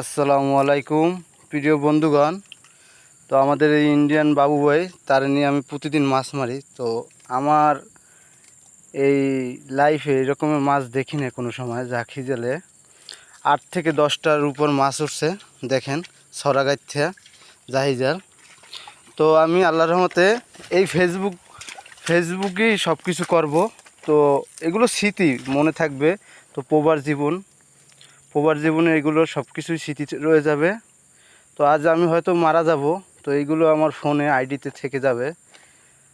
আসসালামু আলাইকুম প্রিয় বন্ধুগণ। তো আমাদের এই ইন্ডিয়ান বাবু ভাই তার নিয়ে আমি প্রতিদিন মাছ মারি। তো আমার এই লাইফে এরকমের মাছ দেখি না কোনো সময়। জাখি জেলে 8 থেকে 10টার উপর মাছ উঠছে, দেখেন সরাগাইথা জাহিজাল। তো আমি আল্লাহর রহমতে এই ফেসবুকেই সব কিছু করবো। তো এগুলো স্মৃতি মনে থাকবে। তো প্রবার জীবনে এগুলো সব কিছুই স্মৃতি রয়ে যাবে। তো আজ আমি হয়তো মারা যাব, তো এইগুলো আমার ফোনে আইডিতে থেকে যাবে।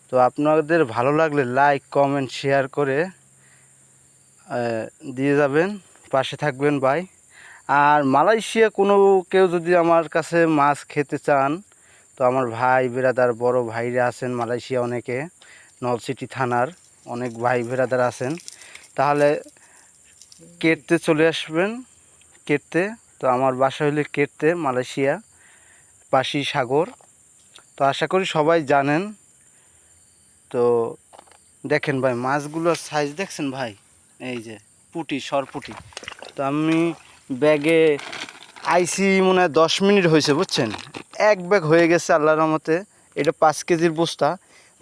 তো আপনাদের ভালো লাগলে লাইক কমেন্ট শেয়ার করে দিয়ে যাবেন, পাশে থাকবেন ভাই। আর মালয়েশিয়া কোনো কেউ যদি আমার কাছে মাছ খেতে চান, তো আমার ভাই বেরাদার বড় ভাইরা আছেন মালয়েশিয়া অনেকে, নলসিটি থানার অনেক ভাই বেরাদার আছেন, তাহলে কেটতে চলে আসবেন। কেটতে তো আমার বাসা হইলে কেটতে, মালয়েশিয়া পাশি সাগর। তো আশা করি সবাই জানেন। তো দেখেন ভাই মাছগুলোর সাইজ দেখছেন ভাই, এই যে পুঁটি সরপুঁটি। তো আমি ব্যাগে আইসি মনে হয় 10 মিনিট হয়েছে বুঝছেন, এক ব্যাগ হয়ে গেছে আল্লাহর রহমতে। এটা 5 কেজির বস্তা,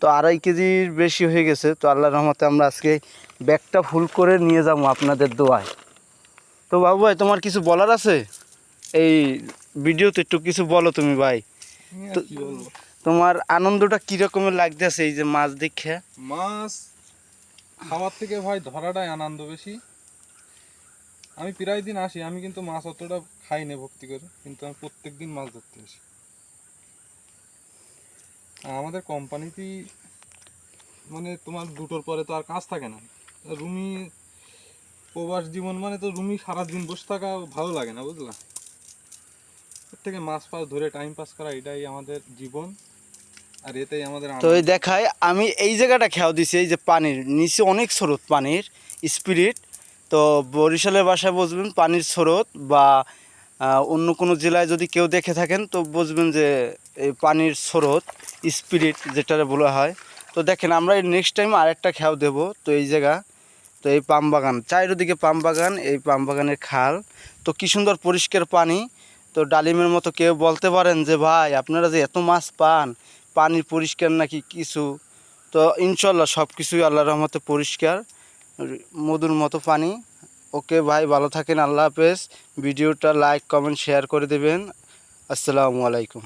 তো 2.5 কেজির বেশি হয়ে গেছে। তো আল্লাহর রহমতে আমরা আজকে ব্যাগটা ফুল করে নিয়ে যাবো আপনাদের দোয়ায়। তো বাবু ভাই তোমার কিছু বলার আছে এই ভিডিওতে? একটু কিছু বলো তুমি ভাই। তো তোমার আনন্দটা কি রকমের লাগতেছে এই যে মাছ দেখে? মাছ খাওয়ার থেকে ভাই ধরাটাই আনন্দ বেশি। আমি প্রায় দিন আসি, আমি কিন্তু মাছ অতটা খাই না ভক্তি করে, কিন্তু আমি প্রত্যেক দিন মাছ ধরতে আসি। আর আমাদের কোম্পানিতেই মানে তোমার 2টোর পরে তো আর কাজ থাকে না। রুমি প্রবাস জীবন মানে তো রুমি সারাদিন বসে থাকা ভালো লাগে না, বুঝলা? এর থেকে মাছ ফাছ ধরে টাইম পাস করা এটাই আমাদের জীবন, আর এটাই আমাদের তো এই দেখায় আমি এই জায়গাটা খেয়াল দিছি, এই যে পানির নিচে অনেক স্রোত, পানির স্পিরিট। তো বরিশালের ভাষায় বুঝবেন পানির স্রোত, বা অন্য কোনো জেলায় যদি কেউ দেখে থাকেন তো বুঝবেন যে এই পানির স্রোত স্পিরিট যেটা বলা হয়। তো দেখেন আমরা এই নেক্সট টাইম আরেকটা খেয়াল দেবো। তো এই জায়গা, তো এই পাম বাগান, চারিদিকে পাম বাগান, এই পাম বাগানের খাল। তো কী সুন্দর পরিষ্কার পানি। তো ডালিমের মতো কেউ বলতে পারেন যে ভাই আপনারা যে এত মাছ পান, পানি পরিষ্কার নাকি কিছু? তো ইনশাল্লাহ সব কিছুই আল্লাহর রহমতে পরিষ্কার, মধুর মতো পানি। ওকে ভাই, ভালো থাকেন, আল্লাহ হাফেজ। ভিডিওটা লাইক কমেন্ট শেয়ার করে দেবেন। আসসালামু আলাইকুম।